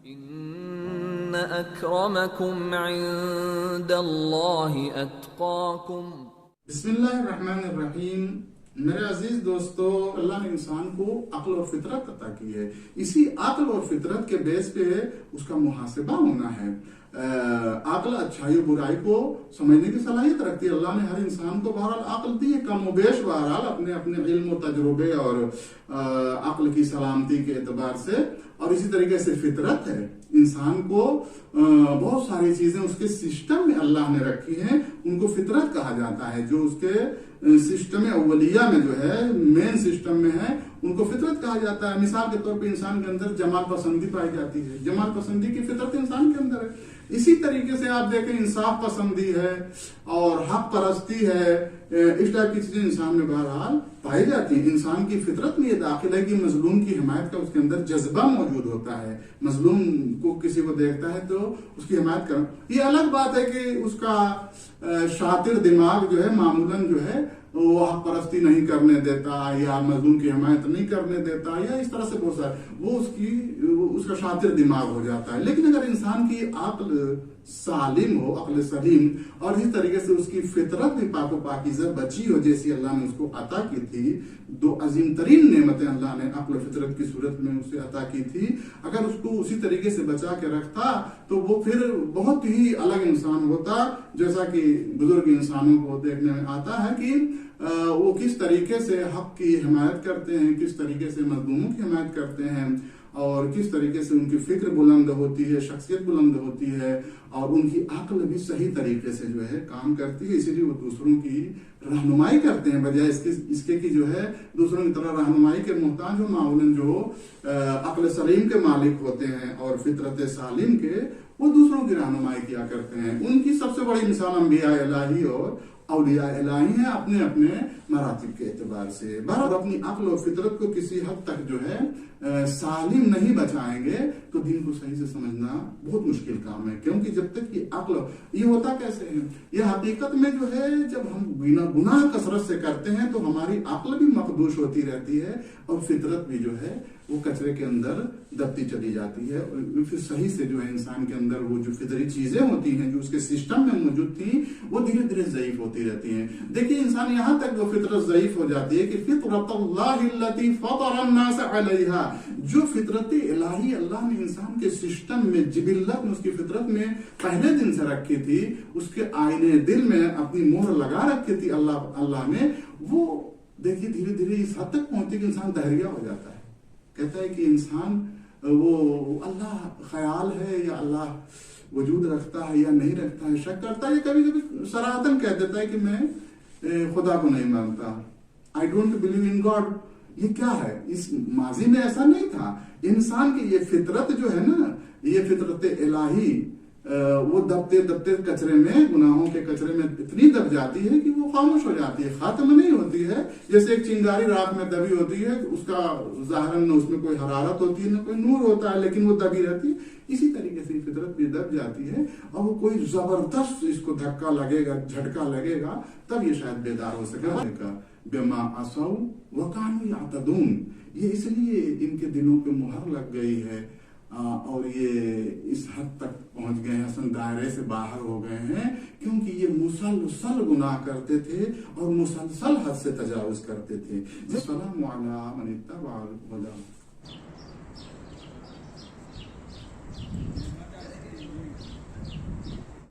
इन्न अक्रमकुम इंदल्लाहि अत्काकुम। बिस्मिल्लाहिर्रहमानिर्रहीम। मेरे अजीज दोस्तों, अल्लाह ने इंसान को अक्ल और फितरत अता की है। इसी अक्ल और फितरत के बेस पे उसका मुहासिबा होना है। अक्ल अच्छाई और बुराई को समझने की सलाहियत रखती है। अल्लाह ने हर इंसान को बहरहाल अक्ल दी है, कम बेश बहरहाल अपने अपने इल्म और तजुर्बे और अक्ल की सलामती के एतबार से। और इसी तरीके से फितरत है, इंसान को बहुत सारी चीजें उसके सिस्टम में अल्लाह ने रखी हैं, उनको फितरत कहा जाता है। जो उसके सिस्टम अव्वलिया में जो है, मेन सिस्टम में है, उनको फितरत कहा जाता है। मिसाल के तौर पे इंसान के अंदर जमाल पसंदी पाई जाती है, जमाल पसंदी की फितरत इंसान के अंदर है। इसी तरीके से आप देखें, इंसाफ पसंदी है और हक परस्ती है, इस टाइप की चीजें इंसान में बहरहाल पाई जाती है। इंसान की फितरत में ये दाखिल है कि मजलूम की हिमायत का उसके अंदर जज्बा मौजूद होता है। मजलूम को किसी को देखता है तो उसकी हिमायत कर। ये अलग बात है कि उसका शातिर दिमाग जो है मामूलन जो है वो हक परस्ती नहीं करने देता या मजलूम की हिमायत नहीं करने देता या इस तरह से बहुत सारे वो उसका शातिर दिमाग हो जाता है। लेकिन अगर इंसान की अक्ल सालिम हो, अक्ल सलीम, और इस तरीके से उसकी फितरत भी पाको पाकीज़ा बची हो, जैसी अल्लाह ने उसको अता की थी, दो अजीम तरीन नेमतें अल्लाह ने अक्ल फितरत की सूरत में उसे अता की थी, अगर उसको उसी तरीके से बचा के रखता तो वो फिर बहुत ही अलग इंसान होता। जैसा कि बुजुर्ग इंसानों को देखने में आता है कि वो किस तरीके से हक की हिमायत करते हैं, किस तरीके से मजलूमों की हिमायत करते हैं और किस तरीके से उनकी फिक्र बुलंद होती है, शख्सियत बुलंद होती है और उनकी अक्ल भी सही तरीके से जो है काम करती है। इसीलिए वो दूसरों की रहनुमाई करते हैं, बजाय इसके की जो है दूसरों की तरह रहनुमाई के मोहताज हो। मामूलन जो अक्ल सलीम के मालिक होते हैं और फितरत सालिम के, वो दूसरों की रहनुमाई किया करते हैं। उनकी सबसे बड़ी मिसाल अंबिया इलाही और औलिया इलाही हैं, अपने अपने मरातिब के एतबार से। बहरहाल अपनी अक्ल और फितरत को किसी हद तक जो है सालिम नहीं बचाएंगे तो दीन को सही से समझना बहुत मुश्किल काम है। क्योंकि जब तक कि अक्ल, ये होता कैसे है, ये हकीकत में जो है जब हम बिना गुनाह कसरत से करते हैं तो हमारी अक्ल भी मखदूश होती रहती है और फितरत भी जो है वो कचरे के अंदर दबती चली जाती है। और फिर सही से जो है इंसान के अंदर वो जो फितरी चीजें होती हैं जो उसके सिस्टम में मौजूद थी, वो धीरे धीरे ज़ईफ होती रहती हैं। देखिए, इंसान यहाँ तक वो फितरत ज़ईफ हो जाती है कि फितरतुल्लाहिल्लती फतरन्नास अलैहा, जो फितरत इलाही अल्लाह ने इंसान के सिस्टम में, जिबिल्लत में, उसकी फितरत में पहले दिन से रखी थी, उसके आईने दिल में अपनी मोहर लगा रखी थी अल्लाह ने, वो देखिए धीरे धीरे इस हद तक पहुंचती कि इंसान दहरिया हो जाता है। कहता है कि इंसान वो अल्लाह ख्याल है या अल्लाह वजूद रखता है या नहीं रखता है, शक करता है। कभी कभी सराहतन कह देता है कि मैं खुदा को नहीं मानता, I don't believe in God. ये क्या है? इस माजी में ऐसा नहीं था। इंसान की ये फितरत जो है ना, ये फितरत इलाही, वो दबते दबते कचरे में, गुनाहों के कचरे में इतनी दब जाती है कि वो खामोश हो जाती है, खत्म नहीं होती है। जैसे एक चिंगारी राख में दबी होती है, उसका ज़ाहिरन न उसमें कोई हरारत होती है, न कोई नूर होता है, लेकिन वो दबी रहती है। इसी तरीके से फितरत भी दब जाती है और वो कोई जबरदस्त इसको धक्का लगेगा, झटका लगेगा, तब ये शायद बेदार हो सकेगा। बेमा असौ वकानु यातदून, ये इसलिए इनके दिलों पे मुहर लग गई है और ये इस हद तक पहुंच गए हैं, असल दायरे से बाहर हो गए हैं, क्योंकि ये मुसलसल गुनाह करते थे और मुसलसल हद से तजावुज करते थे।